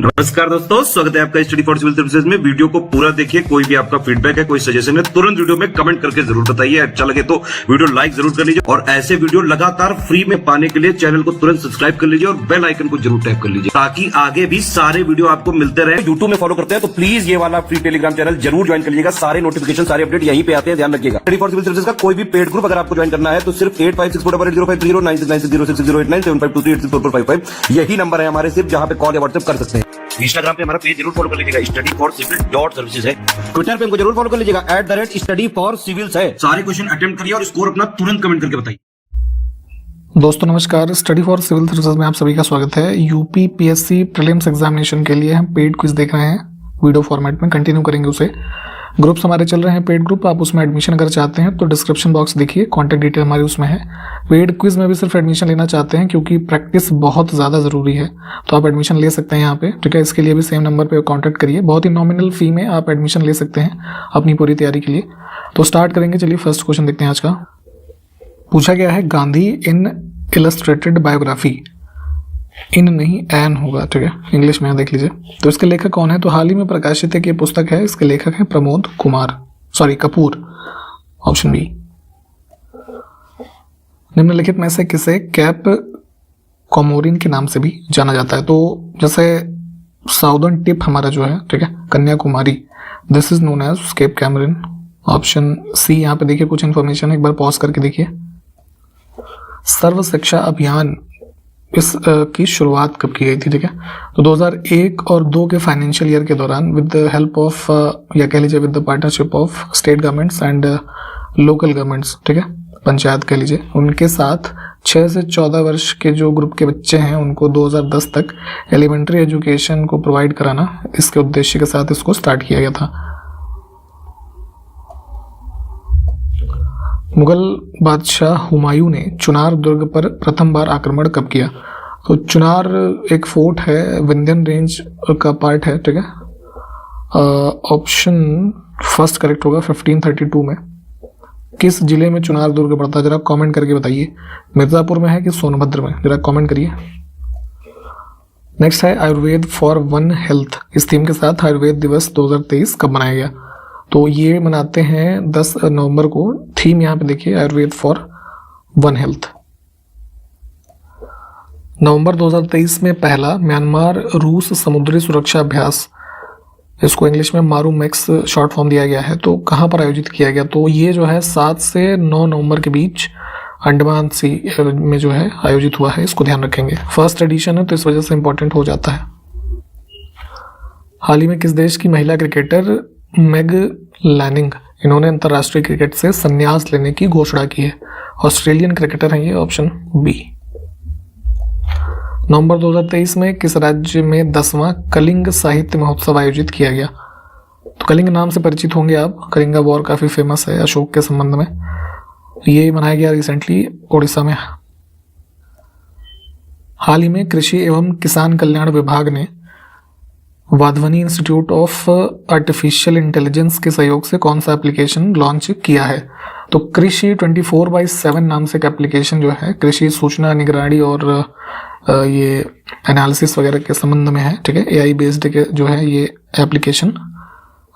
नमस्कार दोस्तों, स्वागत है आपका स्टडी फॉर सिविल सर्विसेज में। वीडियो को पूरा देखिए। कोई भी आपका फीडबैक है, कोई सजेशन है, तुरंत वीडियो में कमेंट करके जरूर बताइए। अच्छा लगे तो वीडियो लाइक जरूर कर लीजिए और ऐसे वीडियो लगातार फ्री में पाने के लिए चैनल को तुरंत सब्सक्राइब कर लीजिए और बेल आइकन को जरूर टैप कर लीजिए ताकि आगे भी सारे वीडियो आपको मिलते रहे। यूट्यूब में फॉलो करते हैं तो प्लीज ये वाला फ्री टेलीग्राम चैनल जरूर ज्वाइन कर लीजिएगा। सारे नोटिफिकेशन, सारे अपडेट यहीं पे आते हैं, ध्यान रखिएगा। स्टडी फॉर सिविल सर्विसेज का कोई भी पेड ग्रुप अगर आपको ज्वाइन करना है तो सिर्फ 856488053096908523864455 यही नंबर है हमारे, सिर्फ जहां पे कॉल या व्हाट्सएप कर सकते हैं। इंस्टाग्राम पे हमारा पेज जरूर फॉलो कर लीजिएगा, स्टडी फॉर सिविल .सर्विसेज है। ट्विटर पे हमको जरूर फॉलो कर लीजिएगा, @study for civils है। सारे क्वेश्चन अटेम्प्ट करिए और स्कोर अपना तुरंत कमेंट करके बताइए। दोस्तों नमस्कार, स्टडी फॉर सिविल सर्विसेज में आप सभी का स्वागत है। यूपी पीएससी प्रीलिम्स एग्जामिनेशन के लिए हम पेड क्विज देख रहे हैं, वीडियो फॉर्मेट में कंटिन्यू करेंगे उसे। ग्रुप्स हमारे चल रहे हैं पेड ग्रुप, आप उसमें एडमिशन अगर चाहते हैं तो डिस्क्रिप्शन बॉक्स देखिए, कॉन्टैक्ट डिटेल हमारी उसमें है। पेड क्विज में भी सिर्फ एडमिशन लेना चाहते हैं क्योंकि प्रैक्टिस बहुत ज़्यादा ज़रूरी है, तो आप एडमिशन ले सकते हैं यहाँ पे, ठीक है। इसके लिए भी सेम नंबर पे कॉन्टैक्ट करिए, बहुत ही नॉमिनल फी में आप एडमिशन ले सकते हैं अपनी पूरी तैयारी के लिए। तो स्टार्ट करेंगे, चलिए फर्स्ट क्वेश्चन देखते हैं आज का। पूछा गया है गांधी इन इलस्ट्रेटेड बायोग्राफी, इन नहीं एन होगा, ठीक है, इंग्लिश में देख लीजिए। तो इसके लेखक कौन है? तो हाल ही में प्रकाशित एक ये पुस्तक है, इसके लेखक हैं प्रमोद कपूर, ऑप्शन बी। निम्नलिखित में से किसे कैप कॉमोरिन के नाम से भी जाना जाता है? तो जैसे साउदर्न टिप हमारा जो है, ठीक है, Kanyakumari, this is known as Cape Comorin, option C. यहाँ पे देखिए कुछ इन्फॉर्मेशन, एक बार पॉज करके देखिए। सर्व शिक्षा अभियान इस की शुरुआत कब की गई थी? ठीक है, तो 2001 और 2 के फाइनेंशियल ईयर के दौरान विद द हेल्प ऑफ या कह लीजिए with the partnership of state governments and local governments, ठीक है, पंचायत कह लीजिए, उनके साथ 6 से 14 वर्ष के जो ग्रुप के बच्चे हैं उनको 2010 तक एलिमेंट्री एजुकेशन को प्रोवाइड कराना, इसके उद्देश्य के साथ इसको स्टार्ट किया गया था। मुगल बादशाह हुमायूं ने चुनार दुर्ग पर प्रथम बार आक्रमण कब किया? तो चुनार एक फोर्ट है, विंध्यन रेंज का पार्ट है, ठीक है। ऑप्शन फर्स्ट करेक्ट होगा, 1532 में। किस जिले में चुनार दुर्ग पड़ता है? जरा कमेंट करके बताइए, मिर्जापुर में है कि सोनभद्र में? जरा कमेंट करिए। नेक्स्ट है आयुर्वेद फॉर वन हेल्थ, इस थीम के साथ आयुर्वेद दिवस 2023 कब मनाया गया? तो ये मनाते हैं 10 नवंबर को। थीम यहाँ पे देखिए, आयुर्वेद फॉर वन हेल्थ। नवंबर 2023 में पहला म्यांमार रूस समुद्री सुरक्षा अभ्यास, इसको इंग्लिश में मारू मैक्स शॉर्ट फॉर्म दिया गया है, तो कहाँ पर आयोजित किया गया? तो ये जो है 7 से 9 नवंबर के बीच अंडमान सी में जो है आयोजित हुआ है, इसको ध्यान रखेंगे। फर्स्ट एडिशन है तो इस वजह से इंपॉर्टेंट हो जाता है। हाल ही में किस देश की महिला क्रिकेटर मेग लैनिंग, इन्होंने अंतर्राष्ट्रीय क्रिकेट से संन्यास लेने की घोषणा की है? ऑस्ट्रेलियन क्रिकेटर हैं ये, ऑप्शन बी। नवंबर 2023 में किस राज्य में 10वां कलिंग साहित्य महोत्सव आयोजित किया गया? तो कलिंग नाम से परिचित होंगे आप, कलिंगा वॉर काफी फेमस है अशोक के संबंध में, ये मनाया गया रिसेंटली उड़ीसा में। हाल ही में कृषि एवं किसान कल्याण विभाग ने Wadhwani institute of artificial intelligence के सहयोग से कौन सा एप्लीकेशन लॉन्च किया है? तो कृषि 24/7 नाम से एक एप्लीकेशन जो है, कृषि सूचना निगरानी और ये एनालिसिस वगैरह के संबंध में है, ठीक है, AI बेस्ड के जो है ये एप्लीकेशन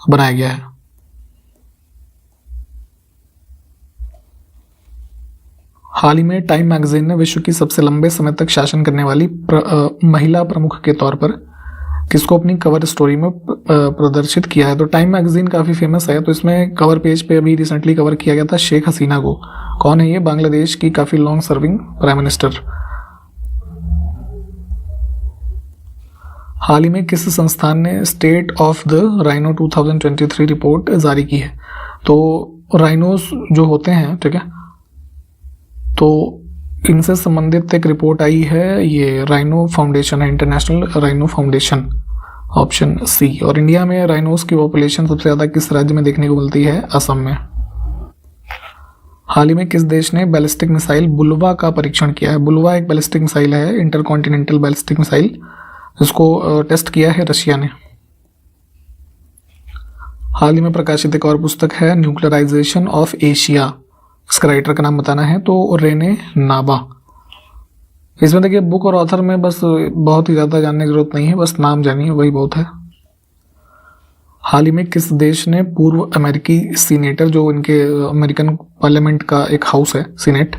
बनाया गया है। हाल ही में टाइम मैगजीन ने विश्व की सबसे लंबे समय तक शासन करने वाली महिला प्रमुख के तौर पर किसको अपनी कवर स्टोरी में प्रदर्शित किया है? तो टाइम मैगजीन काफी फेमस है, तो इसमें कवर पेज पे अभी रिसेंटली कवर किया गया था शेख हसीना को। कौन है ये? बांग्लादेश की काफी लॉन्ग सर्विंग प्राइम मिनिस्टर। हाल ही में किस संस्थान ने state of the rhino 2023 report जारी की है? तो राइनोस जो होते हैं, ठीक है, तो इनसे संबंधित एक रिपोर्ट आई है, ये राइनो फाउंडेशन है, international rhino foundation, option C. और इंडिया में राइनोस की पॉपुलेशन सबसे ज्यादा किस राज्य में देखने को मिलती है? असम में। हाल ही में किस देश ने बैलिस्टिक मिसाइल बुलवा का परीक्षण किया है? बुलवा एक बैलिस्टिक मिसाइल है, इंटरकॉन्टिनेंटल बैलिस्टिक मिसाइल, इसको टेस्ट किया है रशिया ने। हाल ही में प्रकाशित एक और पुस्तक है न्यूक्लियराइजेशन ऑफ एशिया, इसका राइटर का नाम बताना है, तो रेने नाबा। इसमें देखिए बुक और ऑथर में बस बहुत ही ज़्यादा जानने की जरूरत नहीं है, बस नाम जानिए वही बहुत है। हाल ही में किस देश ने पूर्व अमेरिकी सीनेटर, जो इनके अमेरिकन पार्लियामेंट का एक हाउस है सीनेट,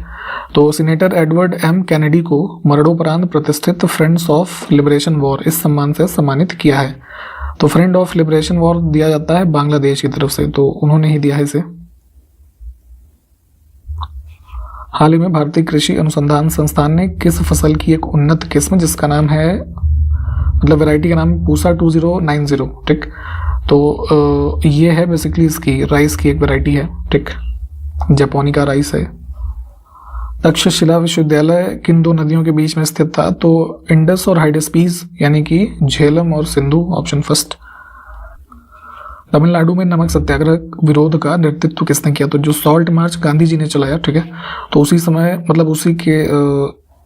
तो सीनेटर एडवर्ड एम कैनेडी को मरणोपरांत प्रतिष्ठित फ्रेंड्स ऑफ लिबरेशन वॉर इस सम्मान से सम्मानित किया है। तो फ्रेंड ऑफ लिबरेशन वॉर दिया जाता है बांग्लादेश की तरफ से, तो उन्होंने ही दिया है इसे। हाल ही में भारतीय कृषि अनुसंधान संस्थान ने किस फसल की एक उन्नत किस्म, जिसका नाम है, मतलब वैरायटी का नाम पूसा 2090, ठीक, तो ये है बेसिकली इसकी राइस की एक वैरायटी है, ठीक, जापानी का राइस है। तक्षशिला विश्वविद्यालय किन दो नदियों के बीच में स्थित था, तो इंडस और हाइडेस्पीस यानी कि झेलम और सिंधु, ऑप्शन फर्स्ट। तमिलनाडु में नमक सत्याग्रह विरोध का नेतृत्व किसने किया, तो जो सॉल्ट मार्च गांधी जी ने चलाया, ठीक है, तो उसी समय मतलब उसी के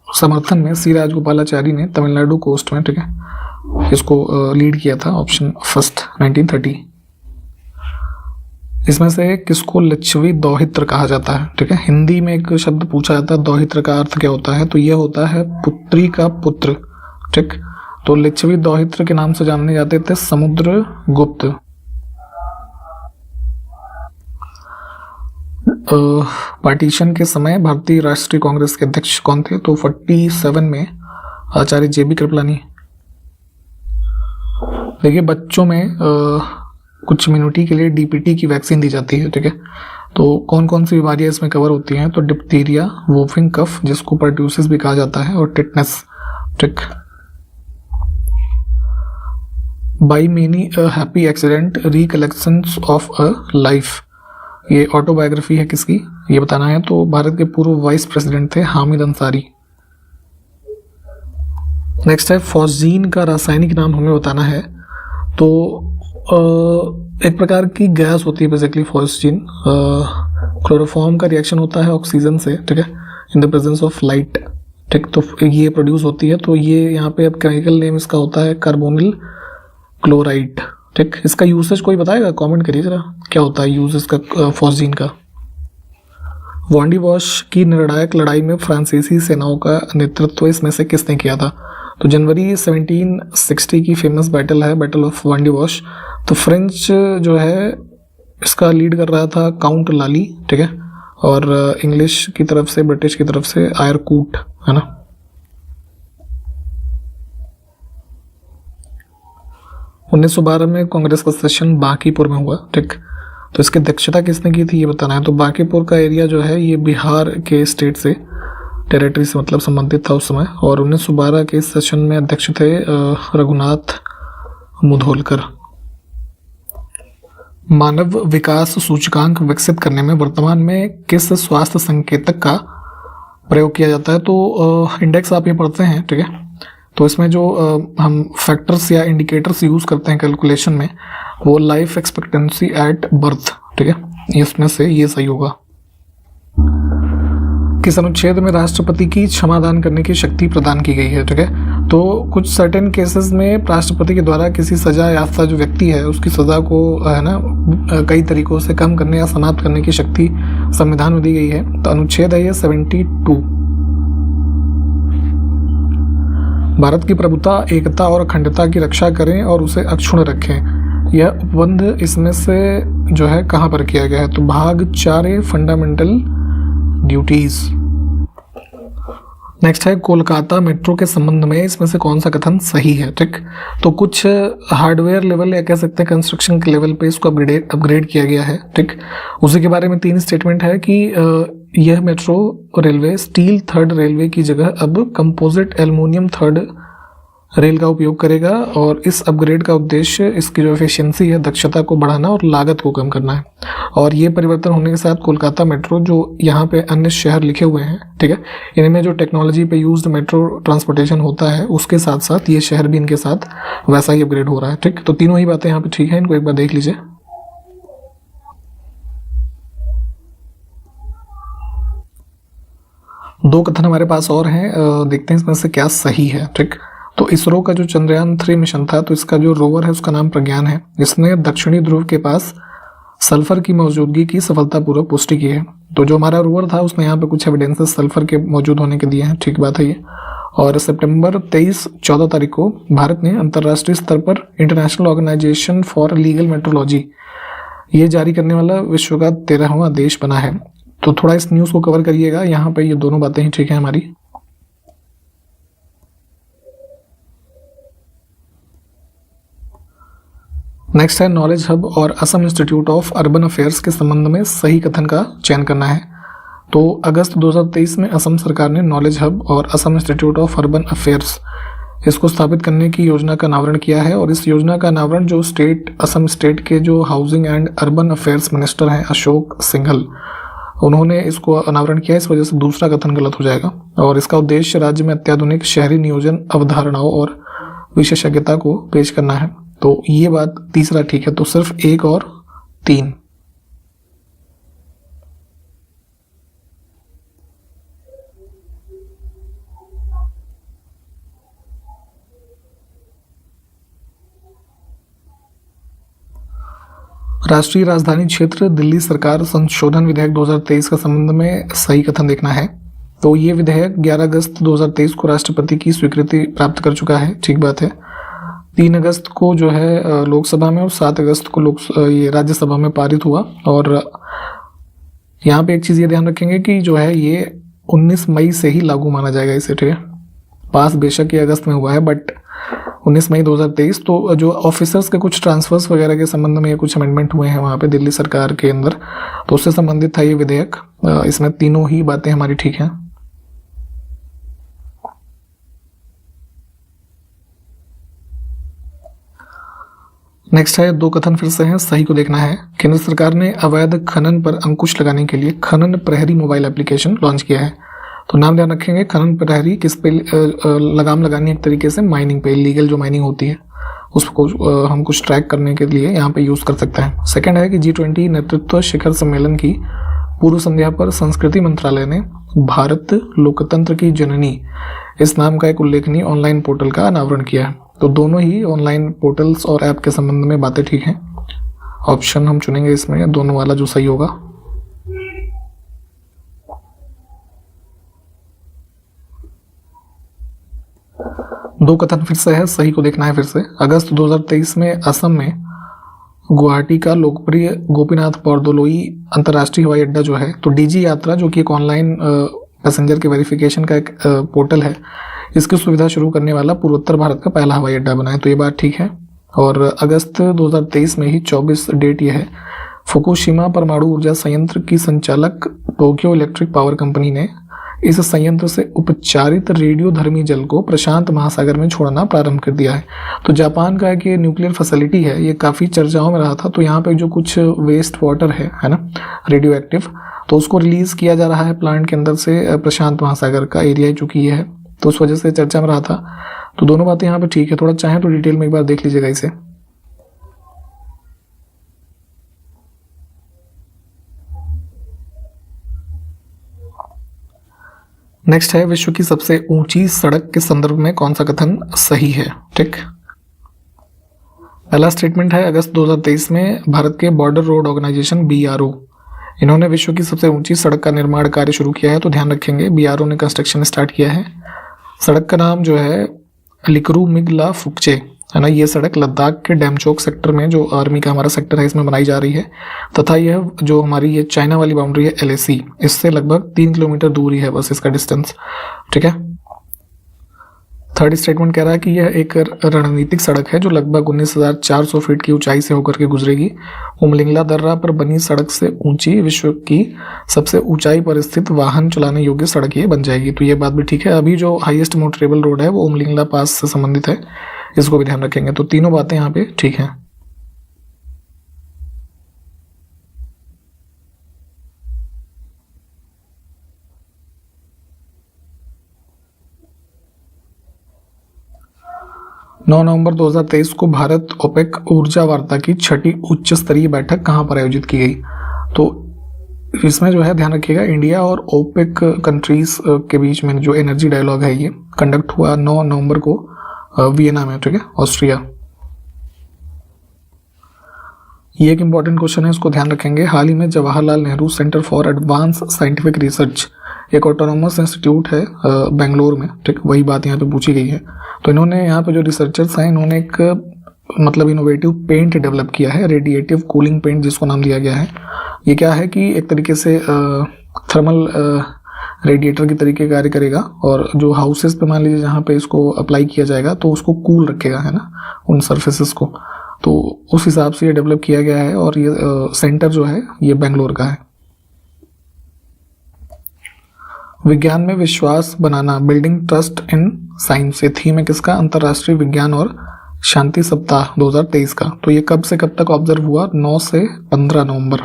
समर्थन में सी राजगोपालाचारी ने तमिलनाडु कोस्ट में, ठीक है, इसको लीड किया था, ऑप्शन फर्स्ट 1930। इसमें से किसको लिच्छवी दौहित्र कहा जाता है, ठीक है, हिंदी में एक शब्द पूछा जाता है दौहित्र का अर्थ क्या होता है, तो यह होता है पुत्री का पुत्र, ठीक, तो लिच्छवी दौहित्र के नाम से जाने जाते थे समुद्रगुप्त। पार्टीशन के समय भारतीय राष्ट्रीय कांग्रेस के अध्यक्ष कौन थे, तो 47 में आचार्य JB कृपलानी। देखिए बच्चों में कुछ इम्यूनिटी के लिए DPT की वैक्सीन दी जाती है, ठीक है, तो कौन कौन सी बीमारियां इसमें कवर होती हैं, तो डिप्थीरिया, वोफिंग कफ जिसको पर्ट्यूसिस भी कहा जाता है, और टिटनेस, ठीक। By many a happy accident recollections of a life, ये ऑटोबायोग्राफी है किसकी, ये बताना है, तो भारत के पूर्व वाइस प्रेसिडेंट थे हामिद अंसारी। नेक्स्ट है फॉस्जीन का रासायनिक नाम हमें बताना है, तो एक प्रकार की गैस होती है बेसिकली फॉस्जीन, क्लोरोफॉर्म का रिएक्शन होता है ऑक्सीजन से, ठीक है, in the presence of light, ठीक, तो ये प्रोड्यूस होती है, तो ये यहाँ पे अब केमिकल नेम इसका होता है कार्बोनिल क्लोराइड, ठीक। इसका यूसेज कोई बताएगा, कमेंट करिए जरा, क्या होता है यूज इसका फॉस्जीन का। वांडी वॉश की निर्णायक लड़ाई में फ्रांसीसी सेनाओं का नेतृत्व इसमें से किसने किया था, तो जनवरी 1760 की फेमस बैटल है, बैटल ऑफ वांडी वॉश, तो फ्रेंच जो है इसका लीड कर रहा था काउंट लाली, ठीक है, और इंग्लिश की तरफ से, ब्रिटिश की तरफ से आयरकूट, है ना। उन्नीस 1912 में कांग्रेस का सेशन बांकीपुर में हुआ, ठीक, तो इसकी अध्यक्षता किसने की थी ये बताना है, तो बांकीपुर का एरिया जो है ये बिहार के स्टेट से, टेरिटरी से मतलब संबंधित था उस समय, और 1912 के सेशन में अध्यक्ष थे रघुनाथ मुधोलकर। मानव विकास सूचकांक विकसित करने में वर्तमान में किस स्वास्थ्य संकेतक का प्रयोग किया जाता है, तो इंडेक्स आप ये पढ़ते हैं, ठीक है, तो इसमें जो हम फैक्टर्स या इंडिकेटर्स यूज करते हैं कैलकुलेशन में, वो लाइफ एक्सपेक्टेंसी एट बर्थ, ठीक है, इसमें से ये सही होगा। किस अनुच्छेद में राष्ट्रपति की क्षमादान करने की शक्ति प्रदान की गई है, ठीक है, तो कुछ सर्टेन केसेस में राष्ट्रपति के द्वारा किसी सजा याफ्ता जो व्यक्ति है उसकी सजा को, है ना, कई तरीकों से कम करने या समाप्त करने की शक्ति संविधान में दी गई है, तो अनुच्छेद है ये 72। भारत की प्रभुता, एकता और अखंडता की रक्षा करें और उसे अक्षुण्ण रखें, यह उपबंध इसमें से जो है कहाँ पर किया गया है, तो भाग 4 फंडामेंटल ड्यूटीज। नेक्स्ट है कोलकाता मेट्रो के संबंध में इसमें से कौन सा कथन सही है, ठीक, तो कुछ हार्डवेयर लेवल या कह सकते हैं कंस्ट्रक्शन के लेवल पे इसको अपग्रेड किया गया है, ठीक, उसी के बारे में 3 स्टेटमेंट है कि यह metro railway steel third railway की जगह अब कंपोजिट एल्युमिनियम थर्ड रेल का उपयोग करेगा, और इस अपग्रेड का उद्देश्य इसकी जो एफिशिएंसी है, दक्षता को बढ़ाना और लागत को कम करना है। और ये परिवर्तन होने के साथ कोलकाता मेट्रो, जो यहाँ पे अन्य शहर लिखे हुए हैं, ठीक है, इनमें जो टेक्नोलॉजी पे यूज्ड मेट्रो ट्रांसपोर्टेशन होता है उसके साथ साथ ये शहर भी इनके साथ वैसा ही अपग्रेड हो रहा है, ठीक, तो तीनों ही बातें यहाँ पे ठीक है, इनको एक बार देख लीजिए। दो कथन हमारे पास और हैं, देखते हैं इसमें से क्या सही है, ठीक, तो इसरो का जो चंद्रयान 3 मिशन था, तो इसका जो रोवर है उसका नाम प्रज्ञान है, इसने दक्षिणी ध्रुव के पास सल्फर की मौजूदगी की सफलतापूर्वक पुष्टि की है। तो जो हमारा रोवर था उसने यहाँ पे कुछ एविडेंसेस सल्फर के मौजूद होने के दिए हैं, ठीक बात है ये। और सितंबर 23-14 तारीख को भारत ने अंतर्राष्ट्रीय स्तर पर international organisation for legal metrology ये जारी करने वाला विश्व का 13वां देश बना है। तो थोड़ा इस न्यूज़ को कवर करिएगा, यहाँ पे ये दोनों बातें ही ठीक है हमारी। नेक्स्ट है नॉलेज हब और Assam institute of urban affairs के संबंध में सही कथन का चयन करना है। तो अगस्त 2023 में असम सरकार ने नॉलेज हब और Assam institute of urban affairs इसको स्थापित करने की योजना का अनावरण किया है। और इस योजना का अनावरण जो असम स्टेट के जो housing and urban affairs minister हैं अशोक सिंघल, उन्होंने इसको अनावरण किया। इस वजह से दूसरा कथन गलत हो जाएगा। और इसका उद्देश्य राज्य में अत्याधुनिक शहरी नियोजन अवधारणाओं और विशेषज्ञता को पेश करना है। तो ये बात तीसरा ठीक है। तो सिर्फ 1 और 3। राष्ट्रीय राजधानी क्षेत्र दिल्ली सरकार संशोधन विधेयक 2023 का संबंध में सही कथन देखना है। तो ये विधेयक 11 अगस्त 2023 को राष्ट्रपति की स्वीकृति प्राप्त कर चुका है, ठीक बात है। 3 अगस्त को जो है लोकसभा में और 7 अगस्त को ये राज्यसभा में पारित हुआ। और यहाँ पे एक चीज़ ये ध्यान रखेंगे कि जो है ये 19 मई से ही लागू माना जाएगा इसे, ठीक है। पास बेशक ये अगस्त में हुआ है बट 19 मई 2023। तो जो ऑफिसर्स के कुछ ट्रांसफर्स वगैरह के संबंध में कुछ अमेंडमेंट हुए हैं वहाँ पे दिल्ली सरकार के अंदर, तो उससे संबंधित था ये विधेयक। इसमें तीनों ही बातें हमारी ठीक हैं। नेक्स्ट है 2 कथन फिर से हैं, सही को देखना है। केंद्र सरकार ने अवैध खनन पर अंकुश लगाने के लिए खनन प्रहरी मोबाइल एप्लीकेशन लॉन्च किया है। तो नाम ध्यान रखेंगे, खनन प्रहरी किस पे लगाम लगानी, एक तरीके से माइनिंग पे, इलीगल जो माइनिंग होती है उसको हम कुछ ट्रैक करने के लिए यहाँ पे यूज़ कर सकते हैं। सेकंड है कि G20 नेतृत्व शिखर सम्मेलन की पूर्व संध्या पर संस्कृति मंत्रालय ने भारत लोकतंत्र की जननी इस नाम का एक उल्लेखनीय ऑनलाइन पोर्टल का अनावरण किया है। तो दोनों ही ऑनलाइन पोर्टल्स और ऐप के संबंध में बातें ठीक हैं। ऑप्शन हम चुनेंगे इसमें दोनों वाला जो सही होगा। दो कथन फिर से है, सही को देखना है फिर से। अगस्त 2023 में असम में गुवाहाटी का लोकप्रिय गोपीनाथ बरदलोई अंतर्राष्ट्रीय हवाई अड्डा जो है, तो डीजी यात्रा जो कि एक ऑनलाइन पैसेंजर के वेरिफिकेशन का एक पोर्टल है, इसकी सुविधा शुरू करने वाला पूर्वोत्तर भारत का पहला हवाई अड्डा बना है। तो ये बात ठीक है। और अगस्त 2023 में ही 24 डेट ये है, फुकुशिमा परमाणु ऊर्जा संयंत्र की संचालक टोक्यो इलेक्ट्रिक पावर कंपनी ने इस संयंत्र से उपचारित रेडियोधर्मी जल को प्रशांत महासागर में छोड़ना प्रारंभ कर दिया है। तो जापान का एक ये न्यूक्लियर फैसिलिटी है, ये काफ़ी चर्चाओं में रहा था। तो यहाँ पे जो कुछ वेस्ट वाटर है ना, रेडियो एक्टिव, तो उसको रिलीज किया जा रहा है प्लांट के अंदर से प्रशांत महासागर का एरिया चूंकि ये है, तो उस वजह से चर्चा में रहा था। तो दोनों बातें यहाँ पे ठीक है। थोड़ा चाहें तो डिटेल में एक बार देख लीजिएगा इसे। नेक्स्ट है विश्व की सबसे ऊंची सड़क के संदर्भ में कौन सा कथन सही है। ठीक, पहला स्टेटमेंट है अगस्त 2023 में भारत के बॉर्डर रोड ऑर्गेनाइजेशन BRO, इन्होंने विश्व की सबसे ऊंची सड़क का निर्माण कार्य शुरू किया है। तो ध्यान रखेंगे BRO ने कंस्ट्रक्शन स्टार्ट किया है। सड़क का नाम जो है लिकरू मिगला फुकचे है ना। ये सड़क लद्दाख के डेमचोक सेक्टर में, जो आर्मी का हमारा सेक्टर है, इसमें बनाई जा रही है तथा यह जो हमारी ये चाइना वाली बाउंड्री है LAC, इससे लगभग 3 किलोमीटर दूर ही है बस इसका डिस्टेंस। ठीक है। थर्ड स्टेटमेंट कह रहा है कि यह एक रणनीतिक सड़क है जो लगभग 19,400 फीट की ऊंचाई से होकर के गुजरेगी। उमलिंगला दर्रा पर बनी सड़क से ऊंची विश्व की सबसे ऊंचाई पर स्थित वाहन चलाने योग्य सड़क ये बन जाएगी। तो ये बात भी ठीक है। अभी जो हाईएस्ट मोटरेबल रोड है वो उमलिंगला पास से संबंधित है, इसको भी ध्यान रखेंगे। तो तीनों बातें यहाँ पे ठीक हैं। नवंबर 2023 को भारत ओपेक ऊर्जा वार्ता की 6ठी उच्च स्तरीय बैठक कहां पर आयोजित की गई। तो इसमें जो है ध्यान रखिएगा, इंडिया और ओपेक कंट्रीज के बीच में जो एनर्जी डायलॉग है ये कंडक्ट हुआ 9 नवंबर को वियना में, ठीक है, ऑस्ट्रिया। ये एक इंपॉर्टेंट क्वेश्चन है, इसको ध्यान रखेंगे। हाल ही में Jawaharlal Nehru centre for advance scientific research, एक ऑटोनोमस इंस्टीट्यूट है बेंगलोर में, ठीक, वही बात यहाँ पे पूछी गई है। तो इन्होंने यहाँ पे जो रिसर्चर्स हैं, इन्होंने एक मतलब इनोवेटिव पेंट डेवलप किया है, रेडिएटिव कूलिंग पेंट जिसको नाम दिया गया है। ये क्या है कि एक तरीके से थर्मल रेडिएटर की तरीके कार्य करेगा, और जो हाउसेस पे मान लीजिए जहाँ पे इसको अप्लाई किया जाएगा तो उसको कूल रखेगा, है ना, उन सर्फेसेस को। तो उस हिसाब से ये डेवलप किया गया है, और ये सेंटर जो है ये बेंगलोर का है। विज्ञान में विश्वास बनाना, बिल्डिंग ट्रस्ट इन साइंस, ये थीम है किसका? अंतर्राष्ट्रीय विज्ञान और शांति सप्ताह 2023 का। तो ये कब से कब तक ऑब्जर्व हुआ? 9 से 15 नवंबर।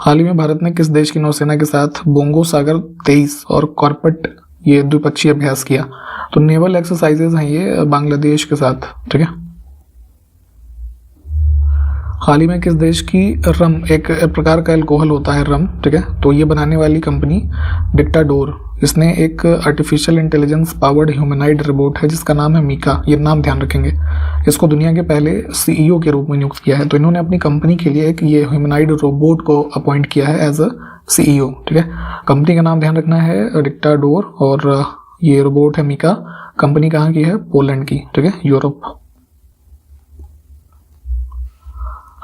हाल ही में भारत ने किस देश की नौसेना के साथ बोंगो सागर 23 और कॉर्पेट ये द्विपक्षीय अभ्यास किया? तो नेवल एक्सरसाइजेज हैं ये बांग्लादेश के साथ, ठीक है। हाल ही में किस देश की रम, एक प्रकार का अल्कोहल होता है रम, ठीक है, तो ये बनाने वाली कंपनी डिक्टाडोर, इसने एक artificial intelligence powered humanoid robot है जिसका नाम है मीका, ये नाम ध्यान रखेंगे। इसको दुनिया के पहले सीईओ के रूप में नियुक्त किया है। तो इन्होंने अपनी कंपनी के लिए एक ये ह्यूमनाइड रोबोट को अपॉइंट किया है एज अ सीईओ, ठीक है। कंपनी का नाम ध्यान रखना है डिक्टाडोर, और ये रोबोट है मीका। कंपनी कहाँ की है? पोलैंड की, ठीक है, यूरोप।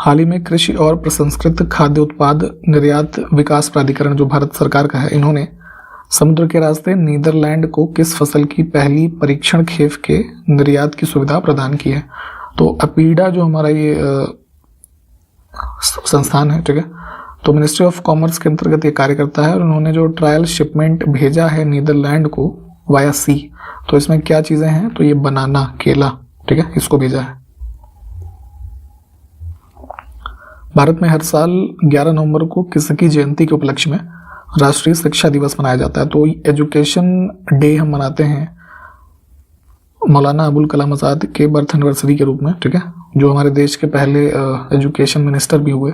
हाल ही में कृषि और प्रसंस्कृत खाद्य उत्पाद निर्यात विकास प्राधिकरण जो भारत सरकार का है, इन्होंने समुद्र के रास्ते नीदरलैंड को किस फसल की पहली परीक्षण खेप के निर्यात की सुविधा प्रदान की है? तो अपीडा जो हमारा ये संस्थान है, ठीक है, तो मिनिस्ट्री ऑफ कॉमर्स के अंतर्गत ये कार्य करता है, और उन्होंने जो ट्रायल शिपमेंट भेजा है नीदरलैंड को वाया सी, तो इसमें क्या चीजें हैं? तो ये बनाना, केला, ठीक है, इसको भेजा है। भारत में हर साल 11 नवंबर को किसकी जयंती के उपलक्ष्य में राष्ट्रीय शिक्षा दिवस मनाया जाता है? तो एजुकेशन डे हम मनाते हैं मौलाना अबुल कलाम आज़ाद के बर्थ एनिवर्सरी के रूप में, ठीक है, जो हमारे देश के पहले एजुकेशन मिनिस्टर भी हुए।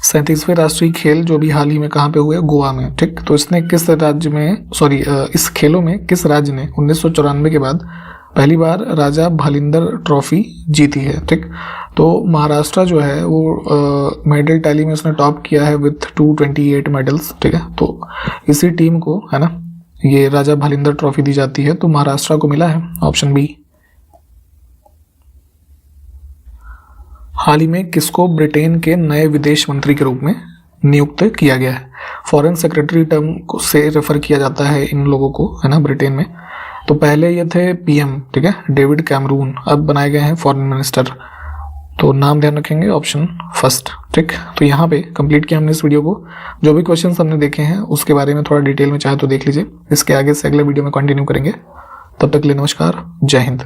37वें राष्ट्रीय खेल जो भी हाल ही में कहाँ पे हुए? गोवा में, ठीक। तो इसने किस राज्य में, इस खेलों में किस राज्य ने 1994 के बाद पहली बार राजा भालिंदर ट्रॉफी जीती है, ठीक। तो महाराष्ट्र जो है वो मेडल टैली में उसने टॉप किया है विथ 228 मेडल्स, ठीक है। तो इसी टीम को, है ना, ये राजा भालिंदर ट्रॉफी दी जाती है, तो महाराष्ट्र को मिला है, ऑप्शन बी। हाल ही में किसको ब्रिटेन के नए विदेश मंत्री के रूप में नियुक्त किया गया है? फॉरेन सेक्रेटरी टर्म को से रेफर किया जाता है इन लोगों को, है ना, ब्रिटेन में। तो पहले ये थे पीएम, ठीक है, डेविड कैमरून, अब बनाए गए हैं फॉरेन मिनिस्टर। तो नाम ध्यान रखेंगे, ऑप्शन फर्स्ट, ठीक। तो यहाँ पे कंप्लीट किया हमने इस वीडियो को। जो भी क्वेश्चंस हमने देखे हैं उसके बारे में थोड़ा डिटेल में चाहे तो देख लीजिए। इसके आगे से अगले वीडियो में कंटिन्यू करेंगे। तब तक के लिए नमस्कार, जय हिंद।